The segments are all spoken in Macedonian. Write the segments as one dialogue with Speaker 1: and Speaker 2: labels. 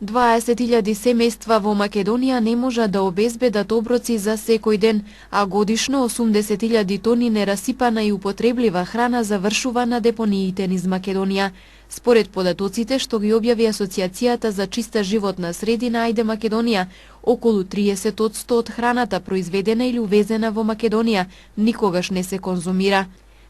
Speaker 1: 20.000 семејства во Македонија не можат да обезбедат оброци за секој ден, а годишно 80.000 тони нерасипана и употреблива храна завршува на депониите низ Македонија. Според податоците што ги објави Асоциацијата за чиста животна средина Ајде Македонија, околу 30% од храната произведена или увезена во Македонија никогаш не се конзумира.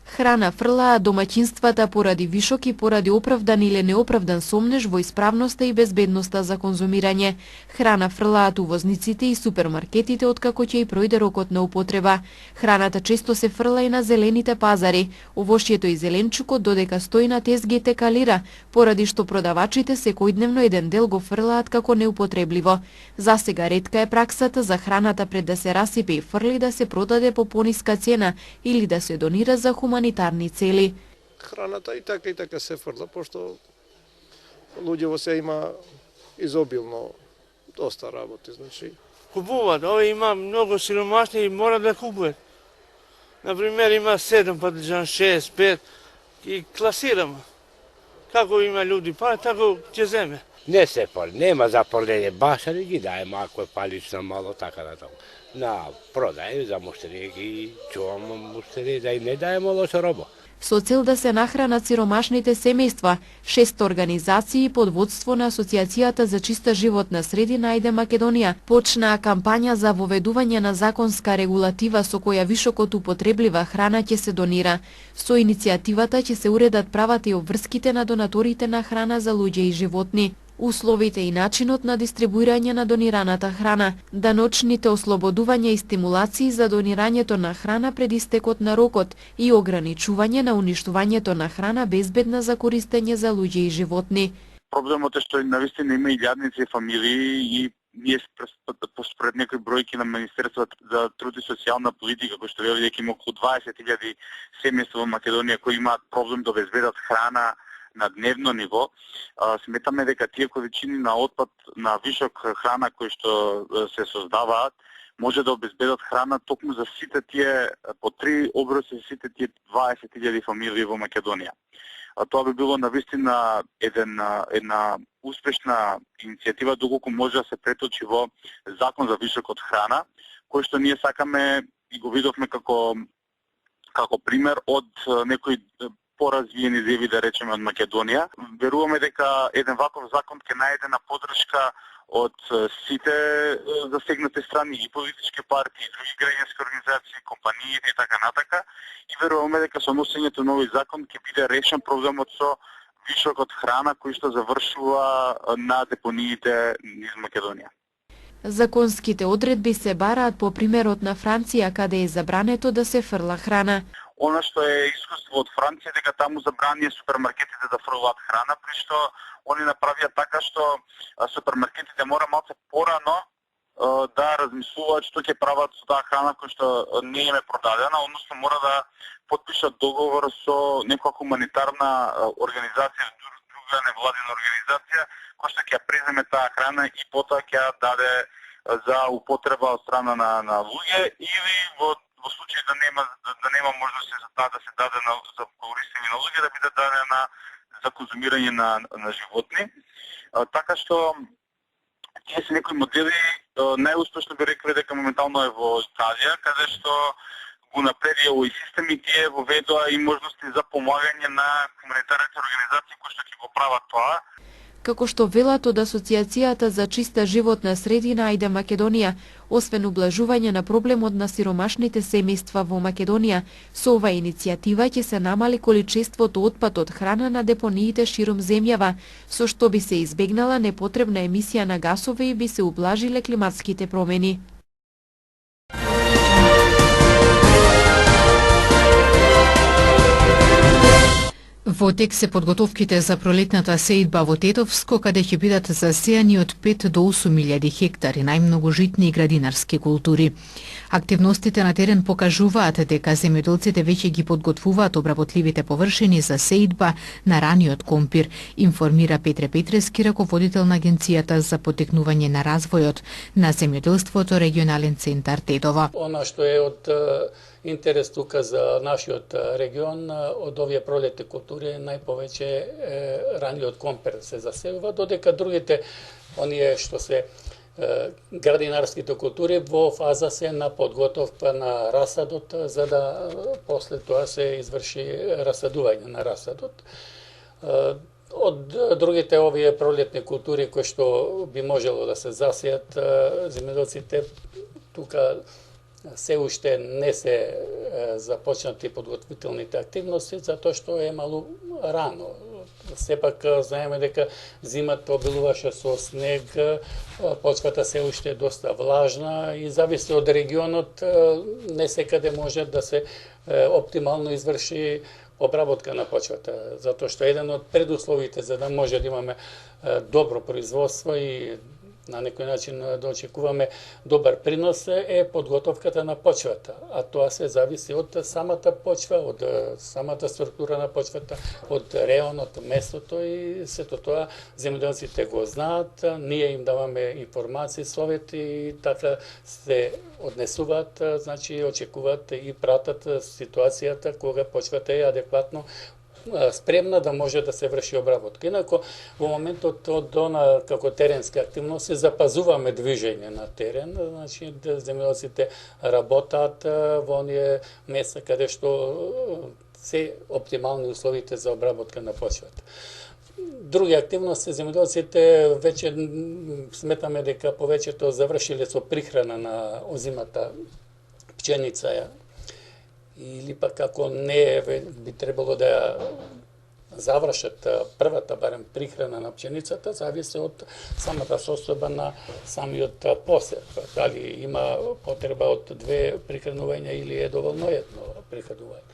Speaker 1: Храна фрлаат домаќинствата поради вишок и поради оправдан или неоправдан сомнеж во исправноста и безбедноста за конзумирање. Храна фрлаат увозниците и супермаркетите откако ќе и пројде рокот на употреба. Храната често се фрла и на зелените пазари. Овошјето и зеленчукот додека стои на тезгите калира, поради што продавачите секојдневно еден дел го фрлаат како неупотребливо. Засега ретка е праксата за храната пред да се расипе и фрли да се продаде по пониска цена или да се донира за хуманитарни цели.
Speaker 2: Храната и така се фрла, пошто луѓе во се има изобилно доста работи, значи.
Speaker 3: Купуваат, овој има многу сиромашни и мора да купуваат. Например, има 7 патиџан, 6, 5 и класирам. Како има луѓе, па тако ќе земе.
Speaker 4: Не се пали, нема за полење, башари ги дајме, ако е палично мало, така да тоа. На продај за муштери ги чувам муштери да и не дајме лоша роба.
Speaker 1: Со цел да се нахранат сиромашните семејства, 6 организации под водство на Асоциацијата за чиста животна средина Ајде Македонија почнаа кампања за воведување на законска регулатива со која вишокот употреблива храна ќе се донира. Со иницијативата ќе се уредат правата и обврските на донаторите на храна за луѓе и животни, условите и начинот на дистрибуирање на донираната храна, даночните ослободувања и стимулации за донирањето на храна пред истекот на рокот и ограничување на уништувањето на храна безбедна за користење за луѓе и животни.
Speaker 5: Проблемот е што навистина има и јадници и фамилии и ние според некои бројки на Министерството за труд и социјална политика, кој што вели дека има околу 20.000 семејства во Македонија кои имаат проблем да обезбедат храна на дневно ниво, сметаме дека тие количини на отпад на вишок храна кои што се создаваат може да обезбедат храна токму за сите тие по 3 оброци, сите тие 20.000 фамилии во Македонија. Тоа би било навистина една успешна иницијатива доколку може да се преточи во закон за вишокот храна, кој што ние сакаме и го видовме како пример од некои поразвиени земји, да речеме, од Македонија. Веруваме дека еден ваков закон ќе најде на поддршка од сите засегнати страни и политички партии, и други граѓански организации, компаниите и така натака. И веруваме дека со носењето на овој закон ќе биде решен проблемот со вишокот храна кој што завршува на депониите низ Македонија.
Speaker 1: Законските одредби се бараат по примерот на Франција, каде е забрането да се фрла храна.
Speaker 5: Она што е искуство од Франција дека таму забранија супермаркетите да фрлаат храна, при што они направија така што супермаркетите мора малку порано да размислуваат што ќе прават со таа храна која што не им е продадена, односно мора да потпишат договор со некоја хуманитарна организација, друга невладина организација, која што ќе преземе таа храна и потоа ќе ја даде за употреба од страна на луѓе или во случај да нема можност да се даде за користење на луѓе, да биде дадена за конзумирање на животни. Така што тие се некои модели, најуспешно би рекле дека моментално е во Италија, каде што го напреди овој систем и тие воведоа и можности за помагање на хуманитарните организации кои што ќе го прават тоа.
Speaker 1: Како што велат од Асоциацијата за чиста животна средина Ајде Македонија, освен ублажување на проблемот на сиромашните семејства во Македонија, со оваа иницијатива ќе се намали количеството отпад од храна на депониите широм земјава, со што би се избегнала непотребна емисија на гасове и би се ублажиле климатските промени.
Speaker 6: Во тек се подготовките за пролетната сеидба во Тетовско, каде ќе бидат засејани од 5 до 8.000 хектари најмногу житни и градинарски култури. Активностите на терен покажуваат дека земјоделците веќе ги подготвуваат обработливите површини за сеидба на раниот компир, информира Петре Петрески, раководител на Агенцијата за поттикнување на развојот на земјоделството регионален центар Тетово.
Speaker 7: Она што е од интерес тука за нашиот регион од овие пролетни култури најповеќе раниот компир се засеува, додека другите оние што се градинарските култури во фаза се на подготовка на расадот, за да после тоа се изврши расадување на расадот. Од другите овие пролетни култури кои што би можело да се засеат, земјоделците тука се уште не се започнати подготвителните активности, затоа што е малку рано. Сепак знаеме дека зимата обилуваше со снег, почвата се уште е доста влажна и зависи од регионот, не секаде може да се оптимално изврши обработка на почвата, затоа што еден од предусловите за да може да имаме добро производство и на некој начин да очекуваме добар принос е подготовката на почвата, а тоа се зависи од самата почва, од самата структура на почвата, од реонот, местото и сето тоа земјоделците го знаат, ние им даваме информации, совети и така се однесуваат, значи очекуваат и пратат ситуацијата кога почвата е адекватно спремна да може да се врши обработка. Инако, во моментот од она како теренска активност се запазуваме движење на терен, значи земјоделците работат во оние места каде што се оптимални условите за обработка на почвата. Други активности земјоделците веќе сметаме дека повеќето завршиле со прихрана на озимата пченица, или пак ако не би требало да завршат првата барем прихрана на пченицата, зависи од самата состојба на самиот посев. Дали има потреба од 2 прихранувања или е доволно едно прихранување.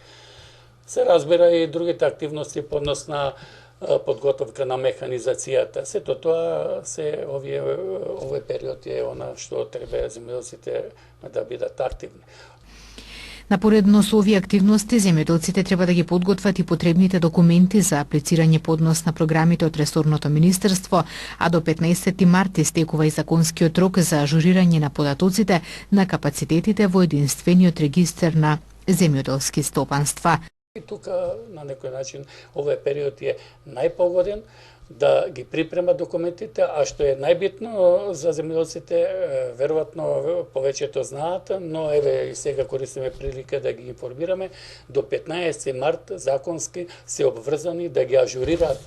Speaker 7: Се разбира и другите активности по однос на подготовка на механизацијата. Сето тоа се овој период е она што треба земјоделците да бидат активни.
Speaker 6: Напоредно со овие активности, земјоделците треба да ги подготват и потребните документи за аплицирање по однос на програмите од ресорното министерство, а до 15 март истекува и законскиот рок за ажурирање на податоците на капацитетите во единствениот регистер на земјоделски стопанства.
Speaker 7: И тука на некој начин овој период е најпогоден да ги припрема документите, а што е најбитно за земјоделците, веројатно повеќето знаат, но еве и сега користиме прилика да ги информираме, до 15 март законски се обврзани да ги ажурираат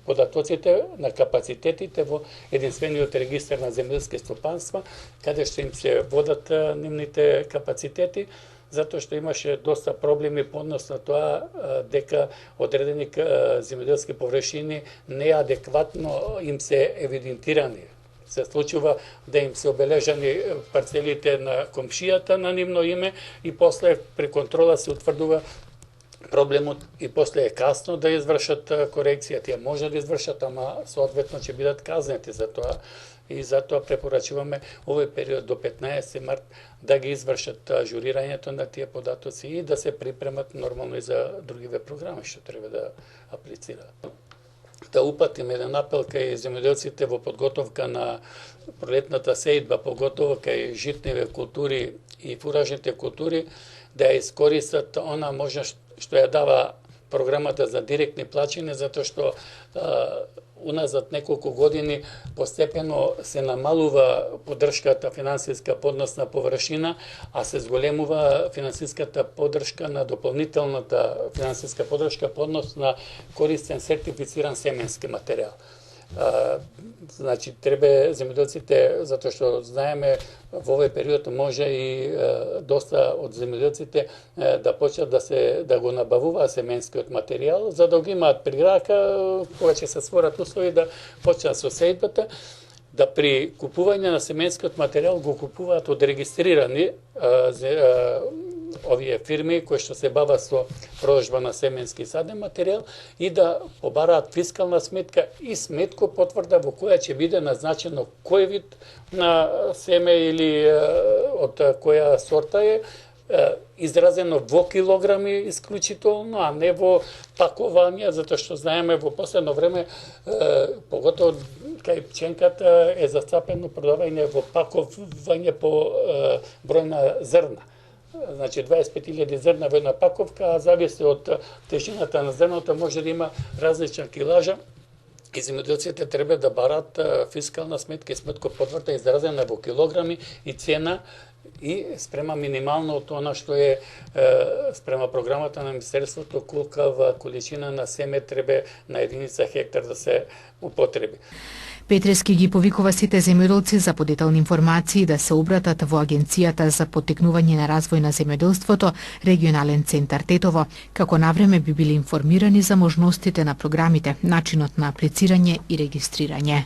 Speaker 7: податоците на капацитетите во единствениот регистер на земјоделски стопанства, каде што им се водат нивните капацитети, затоа што имаше доста проблеми по однос на тоа дека одредени земјоделски површини неадекватно им се евидентирани. Се случува да им се обележани парцелите на комшијата на нивно име и после при контрола се утврдува проблемот и после е касно да извршат корекција. Тие може да извршат, ама соодветно ќе бидат казнети за тоа. И затоа препорачуваме овој период до 15 март да ги извршат ажурирањето на тие податоци и да се припремат нормално и за другиве програми што треба да аплицираат. Да упатиме еден апел кај земјоделците во подготовка на пролетната сејдба, поготово кај житниве култури и фуражните култури, да ја искористат она можност што ја дава програмата за директни плаќања, затоа што уназад неколку години постепено се намалува поддршката финансиска подносна површина, а се зголемува финансиската поддршка на дополнителната финансиска поддршка поднос на користен сертифициран семенски материјал. Значи, треба земјоделците, затоа што знаеме во овој период може и доста од земјоделците да почнат да го набавуваат семенскиот материјал, за да го имаат при рака, кога ќе се створат услови да почнат со сејбата, да при купување на семенскиот материјал го купуваат од регистрирани овие фирми кои што се бават со продажба на семенски и саден материјал и да побараат фискална сметка и сметко потврда во која ќе биде назначено кој вид на семе или од која сорта е, изразено во килограми исклучително, а не во пакување, затоа што знаеме во последно време, поготово кај пченката е застапено продавање во пакување по број на зрна. Значи 25.000 зрна во една паковка, а зависи од тежината на зрното може да има различна килажа И земјоделците треба да барат фискална сметка и сметкопотврда изразена во килограми и цена и спрема минимално од она што е спрема програмата на Министерството колкава количина на семе треба на единица хектар да се употреби.
Speaker 6: Петрески ги повикува сите земјоделци за подетални информации да се обратат во Агенцијата за поттикнување на развој на земјоделството, регионален центар Тетово, како навреме би били информирани за можностите на програмите, начинот на аплицирање и регистрирање.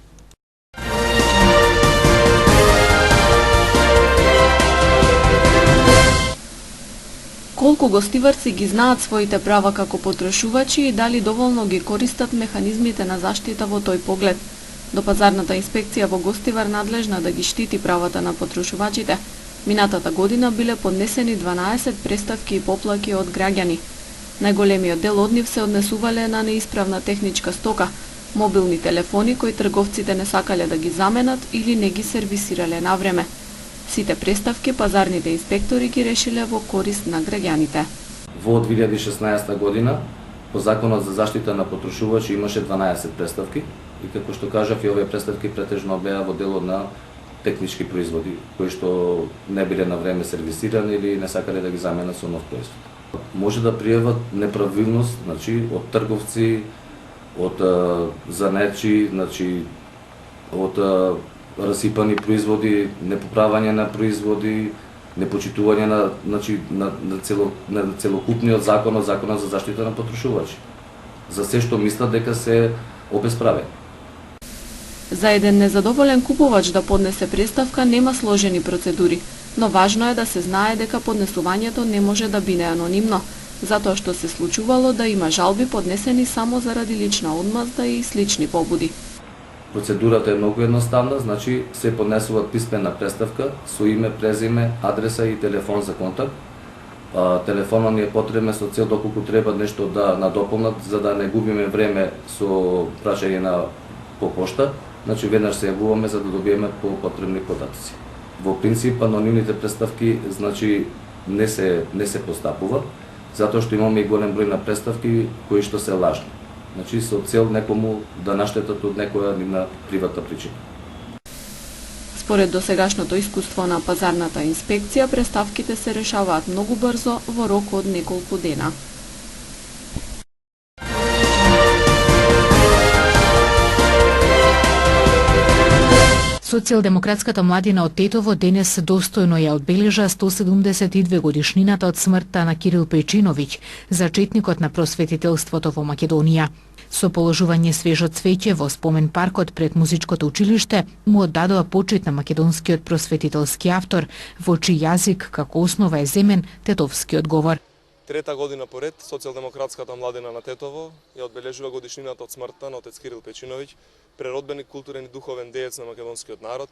Speaker 8: Колку гостиварци ги знаат своите права како потрошувачи и дали доволно ги користат механизмите на заштита во тој поглед? До пазарната инспекција во Гостивар надлежна да ги штити правата на потрошувачите. Минатата година биле поднесени 12 преставки и поплаки од граѓани. Најголемиот дел од нив се однесувале на неисправна техничка стока, мобилни телефони кои трговците не сакале да ги заменат или не ги сервисирале на време. Сите преставки пазарните инспектори ги решиле во корист на граѓаните.
Speaker 9: Во 2016 година по Законот за заштита на потрошувачи имаше 12 преставки и како што кажав, и овие преставки претежно беа во делот на технички производи кои што не биле на време сервисирани или не сакале да ги заменат со нов производ. Може да пријават неправилност, значи од трговци, од занечи, значи од расипани производи, непоправање на производи, непочитување на целокупниот законот за заштита на потрошувачи. За се што мислат дека се обесправени.
Speaker 8: За еден незадоволен купувач да поднесе преставка нема сложени процедури, но важно е да се знае дека поднесувањето не може да биде анонимно, затоа што се случувало да има жалби поднесени само заради лична одмазда и слични побуди.
Speaker 9: Процедурата е многу едноставна, значи се поднесува писмена преставка со име, презиме, адреса и телефон за контакт. Телефонот ни е потребен со цел доколку треба нешто да надополнат, за да не губиме време со прашање по пошта. Значи веднаш се јавуваме за да добиеме потребни податоци. Во принцип анонимните преставки значи не се постапува, затоа што имаме и голем број на преставки кои што се лажни. Значи со цел некому да наштетат од некоја нивна приватна причина.
Speaker 8: Според досегашното искуство на пазарната инспекција, преставките се решаваат многу брзо во рок од неколку дена.
Speaker 6: Социјалдемократската младина од Тетово денес достојно ја одбележа 172 годишнината од смртта на Кирил Печиновиќ, зачетникот на просветителството во Македонија. Со положување свежо цвеќе во спомен паркот пред музичкото училиште му оддадоа почит на македонскиот просветителски автор, во чиј јазик како основа е земен тетовскиот говор.
Speaker 10: Трета година поред, Социјалдемократската младина на Тетово ја одбележува годишнината од смртта на отец Кирил Печиновиќ, преродбеник, културен и духовен деец на македонскиот народ,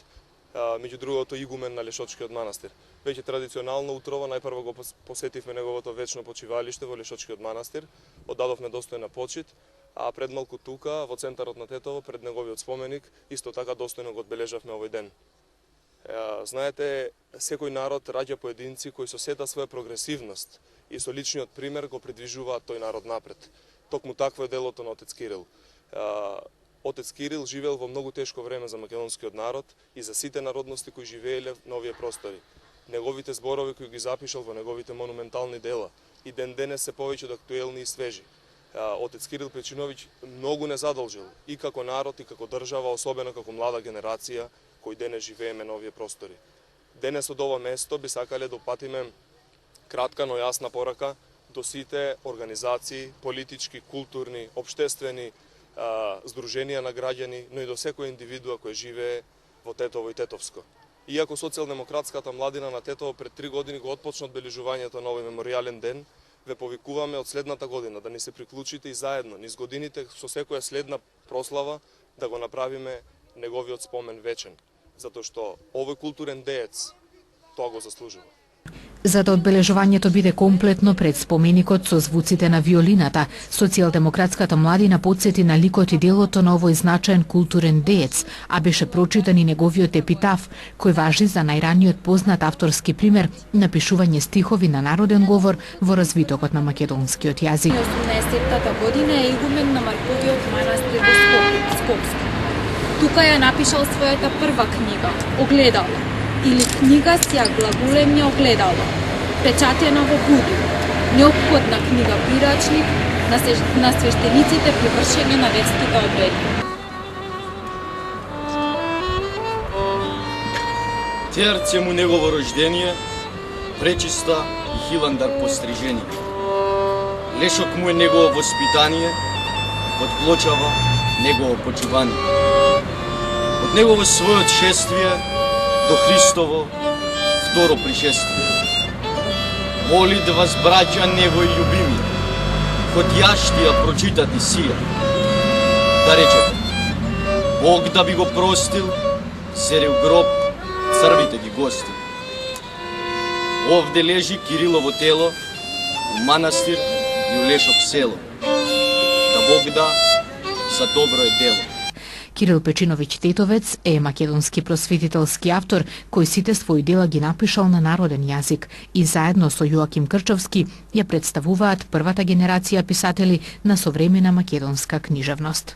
Speaker 10: меѓу другото игумен на Лешочкиот манастир. Веќе традиционално утрово најпрво го посетивме неговото вечно почивалиште во Лешочкиот манастир, оддадовме достојна почит, а пред малку тука во центарот на Тетово пред неговиот споменик исто така достојно го одбележавме овој ден. Знаете, секој народ раѓа поединци кои со сета своја прогресивност и со личниот пример го придвижуваат тој народ напред. Токму такво е делото на отец Кирил. Отец Кирил живеел во многу тешко време за македонскиот народ и за сите народности кои живееле на овие простори. Неговите зборови кои ги запишал во неговите монументални дела и ден денес се повеќе актуелни и свежи. Отец Кирил Печиновиќ многу не задолжил и како народ и како држава, особено како млада генерација кои денес живееме на овие простори. Денес од ова место би сакале да упатиме кратка, но јасна порака до сите организации, политички, културни, општествени, здруженија на граѓани, но и до секој индивидуа кој живее во Тетово и Тетовско. Иако Социјалдемократската младина на Тетово пред 3 години го отпочна одбележувањето на овој меморијален ден, ве повикуваме од следната година да ни се приклучите и заедно низ годините со секоја следна прослава да го направиме неговиот спомен вечен, затоа што овој културен деец тоа го заслужува.
Speaker 6: За да одбележувањето биде комплетно пред споменикот со звуците на виолината, Социјалдемократската младина потсети на ликот и делото на овој значаен културен деец, а беше прочитан и неговиот епитаф, кој важи за најраниот познат авторски пример на пишување стихови на народен говор во развитокот на македонскиот јазик.
Speaker 11: 18-та година е игумен на Марковиот манастир во Скопје. Раковски. Тука ја напишал својата прва книга, Огледало, или книга с ја глаголемње огледало, печатена во Будин, неопходна книга прирачник на свештениците при вршење на верските обреди.
Speaker 12: Терце му негово рождение, пречиста и хиландар пострижение. Лешок му е негово воспитание, подплочава негово почивание. Од негово својот шествие до Христово второ пришествие. Моли да вас, браќа, негови љубими, ходјаштија прочитати сија. Да речете, Бог да би го простил, седе в гроб, црвите ги гости. Овде лежи Кирилово тело, у манастир и у Лешок село. Да Бог да, за добро е дело.
Speaker 6: Кирил Печиновиќ Тетовец е македонски просветителски автор кој сите своји дела ги напишал на народен јазик и заедно со Јоаким Крчовски ја представуваат првата генерација писатели на современа македонска книжевност.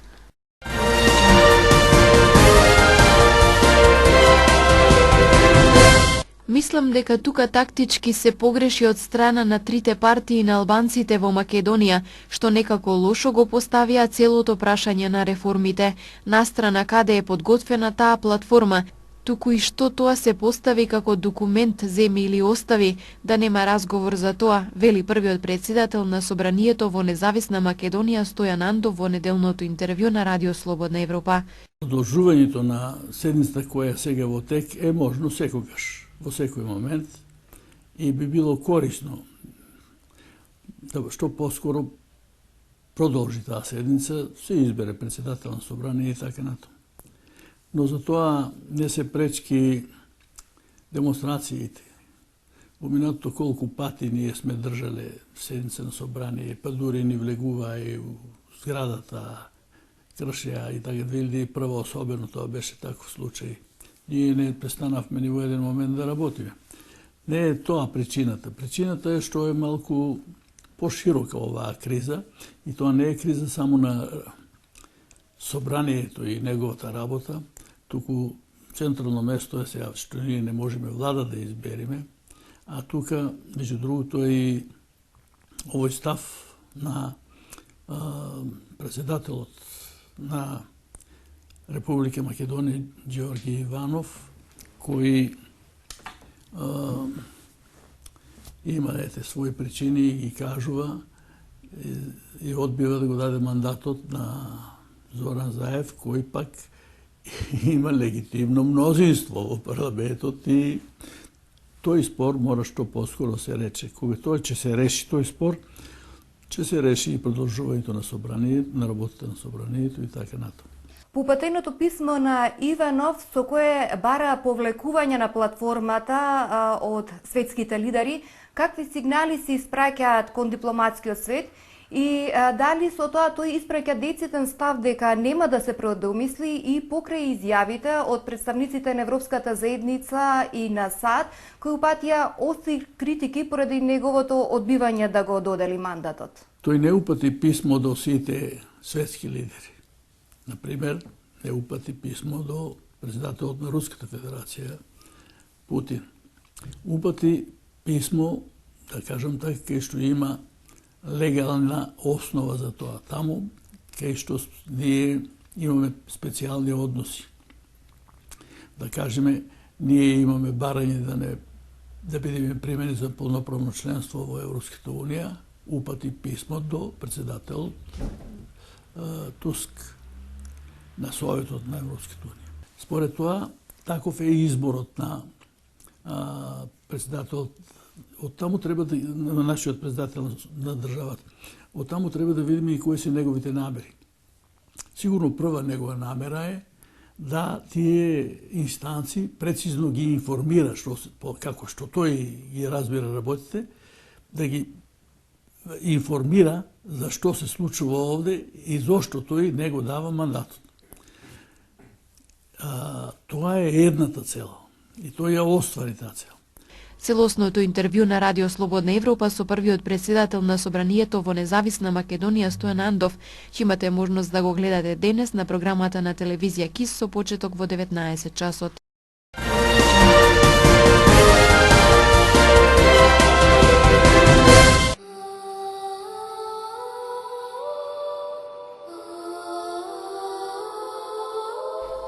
Speaker 1: Мислам дека тука тактички се погреши од страна на трите партии на албанците во Македонија, што некако лошо го поставија целото прашање на реформите, настрана каде е подготвена таа платформа, туку и што тоа се постави како документ земи или остави, да нема разговор за тоа, вели првиот претседател на Собранието во независна Македонија Стојан Андов во неделното интервју на Радио Слободна Европа.
Speaker 13: Продолжувањето на седницата која сега во тек е можно секогаш, во секој момент, и би било корисно да што поскоро продолжи таа седница, се избере претседател на Собрание и така натаму. Но за тоа не се пречки демонстрациите. Во минатото колку пати ние сме држале седница на Собрание, па дури ни влегува и у зградата, кршеа и така, 2001 особено тоа беше таков случај. Ние не престанавме ни во еден момент да работиме. Не е тоа причината. Причината е што е малку поширока оваа криза и тоа не е криза само на Собранието и неговата работа, туку централно место е сега што ние не можеме влада да избериме, а тука, меѓу другото, е и овој став на председателот на Република Македонија Ѓорги Иванов, кој има своји причини и ги кажува и одбива да го даде мандатот на Зоран Заев, кој пак има легитимно мнозинство во парламентот и тој спор мора што поскоро се рече. Кога тој ќе се реши тој спор, ќе се реши и продолжувањето на собранието, на работата на собранието и така натаму.
Speaker 14: По упатеното писмо на Иванов, со кое бара повлекување на платформата од светските лидери, какви сигнали се испраќаат кон дипломатскиот свет и дали со тоа тој испраќа дециден став дека нема да се преодомисли и покрај изјавите од представниците на Европската заедница и на САД, кои упатија остри критики поради неговото одбивање да го додели мандатот.
Speaker 13: Тој не упати писмо до сите светски лидери. Например, не упати писмо до председателот на Руската федерација Путин. Упати писмо, да кажам така, кај што има легална основа за тоа. Таму, кај што ние имаме специјални односи. Да кажеме, ние имаме барање да бидеме примени за полноправно членство во Европската унија, упати писмо до председател Туск на Советот на Европската унија. Според тоа, таков е изборот на председателот. Од таму треба да, на нашиот председател на државата, од таму треба да видиме и кои се неговите намери. Сигурно прва негова намера е да тие инстанци прецизно ги информира како што тој ги разбира работите, да ги информира за што се случува овде и зошто тој не го дава мандатот. Тоа е едната цел и тој ја оствари таа цел.
Speaker 1: Целосното интервју на Радио Слободна Европа со првиот председател на Собранието во независна Македонија Стојан Андов ќе имате можност да го гледате денес на програмата на телевизија КИС со почеток во 19 часот.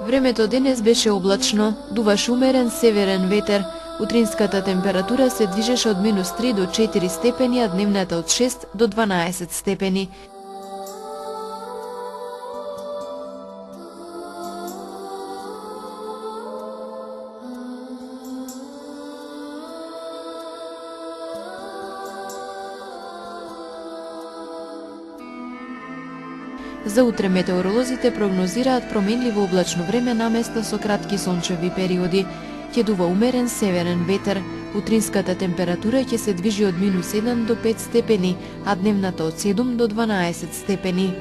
Speaker 1: Времето денес беше облачно, дуваше умерен северен ветер. Утринската температура се движеше од -3 до 4 степени, а дневната од 6 до 12 степени. За утре метеоролозите прогнозираат променливо облачно време наместа со кратки сончеви периоди. Ќе дува умерен северен ветер. Утринската температура ќе се движи од -1 до 5 степени, а дневната од 7 до 12 степени.